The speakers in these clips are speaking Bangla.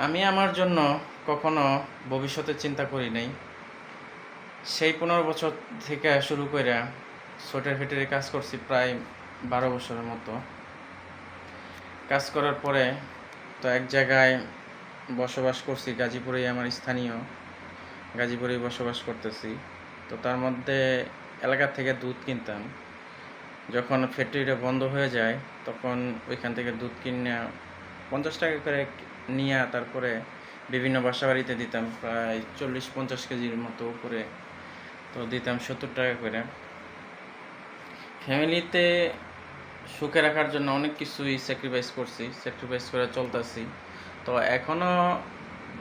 আমি আমার জন্য কখনো ভবিষ্যতের চিন্তা করি নাই। সেই ১৫ বছর থেকে শুরু কইরা সোয়েটার ফ্যাক্টরিতে কাজ করছি প্রায় ১২ বছরের মতো। কাজ করার পরে তো এক জায়গায় বসবাস করছি, গাজীপুরেই আমার স্থানীয়। গাজীপুরেই বসবাস করতেছি। তো তার মধ্যে এলাকা থেকে দুধ কিনতাম। যখন ফ্যাক্টরিটা বন্ধ হয়ে যায় তখন ওইখান থেকে দুধ কিনা ৳৫০ করে নিয়া তারপরে বিভিন্ন বাসাবাড়িতে দিতাম। প্রায় ৪০-৫০ কেজির মতো উপরে তো দিতাম ৳৭০ করে। ফ্যামিলিতে সুখে রাখার জন্য অনেক কিছুই স্যাক্রিফাইস করছি, স্যাক্রিফাইস করে চলতেছি। তো এখনও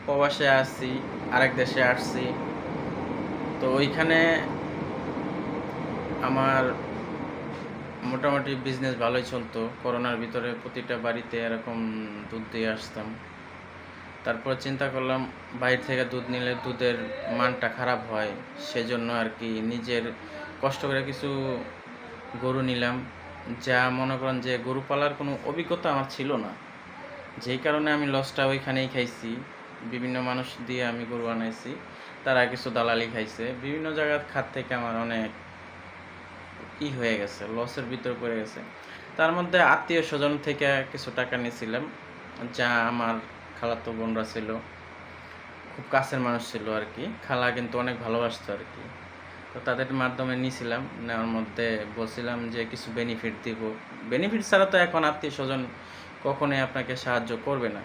প্রবাসে আছি, আরেক দেশে আসছি। তো ওইখানে আমার মোটামুটি বিজনেস ভালোই চলতো। করোনার ভিতরে প্রতিটা বাড়িতে এরকম দুধ দিয়ে আসতাম। তারপর চিন্তা করলাম বাইরে থেকে দুধ নিলে দুধের মানটা খারাপ হয়, সেজন্য আর কি নিজের কষ্ট করে কিছু গরু নিলাম। যা মনে করেন যে গরু পালার কোনো অভিজ্ঞতা আমার ছিল না, যেই কারণে আমি লসটা ওইখানেই খাইছি। বিভিন্ন মানুষ দিয়ে আমি গরু আনাইছি, তারা কিছু দালালি খাইছে। বিভিন্ন জায়গার খাত থেকে আমার অনেক হয়ে গেছে, লসের ভিতরে পড়ে গেছে। তার মধ্যে আত্মীয় স্বজন থেকে কিছু টাকা নিয়েছিলাম, যা আমার খালাতো বোনরা ছিল, খুব কাছের মানুষ ছিল আর কি। খালা কিন্তু অনেক ভালোবাসতো আর কি। তো তাদের মাধ্যমে নিয়েছিলাম, নেওয়ার মধ্যে বলছিলাম যে কিছু বেনিফিট দিব। বেনিফিট ছাড়া তো এখন আত্মীয় স্বজন কখনোই আপনাকে সাহায্য করবে না।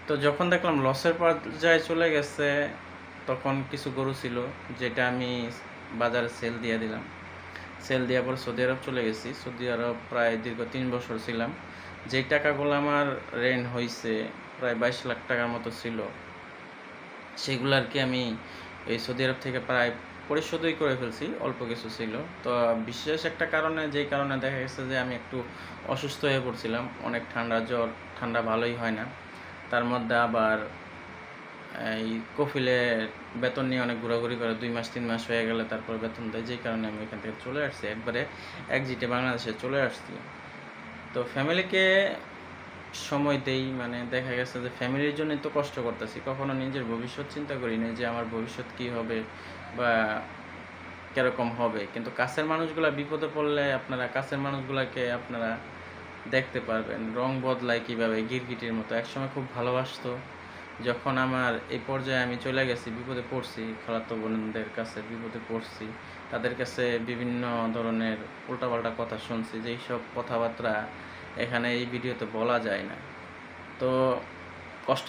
তো যখন দেখলাম লসের পর্যায়ে চলে গেছে, তখন কিছু গরু ছিল যেটা আমি বাজারে সেল দিয়ে দিলাম। সেল দেওয়ার পর সৌদি আরব চলে গেছি। সৌদি আরব প্রায় দীর্ঘ ৩ বছর ছিলাম। যেই টাকাগুলো আমার ঋণ হইছে প্রায় ২২ লাখ টাকার মতো ছিল, সেগুলো আর কি আমি এই সৌদি আরব থেকে প্রায় পরিশোধই করে ফেলছি, অল্প কিছু ছিল। তো বিশেষ একটা কারণে, যেই কারণে দেখা গেছে যে আমি একটু অসুস্থ হয়ে পড়ছিলাম, অনেক ঠান্ডা জ্বর, ঠান্ডা ভালোই হয় না। তার মধ্যে আবার এই কফিলে বেতন নিয়ে অনেক ঘোরাঘুরি করে, ২ মাস ৩ মাস হয়ে গেলে তারপর বেতন দেয়, যেই কারণে আমি এখান থেকে চলে আসছি, একবারে একজিটে বাংলাদেশে চলে আসছি। তো ফ্যামিলিকে সময় দেই, মানে দেখা গেছে যে ফ্যামিলির জন্যই তো কষ্ট করতেছি, কখনো নিজের ভবিষ্যৎ চিন্তা করি না যে আমার ভবিষ্যৎ কী হবে বা কীরকম হবে। কিন্তু কাছের মানুষগুলা বিপদে পড়লে আপনারা কাছের মানুষগুলাকে আপনারা দেখতে পারবেন রং বদলায় কীভাবে, গিরগিটির মতো। একসময় খুব ভালোবাসতো, যখন আমার এই পর্যায়ে আমি চলে গেছি, বিপদে পড়ছি, খালাতো বোনদের কাছে বিপদে পড়ছি, তাদের কাছে বিভিন্ন ধরনের উল্টাপাল্টা কথা শুনছি, যেই সব কথাবার্তা এখানে এই ভিডিওতে বলা যায় না। তো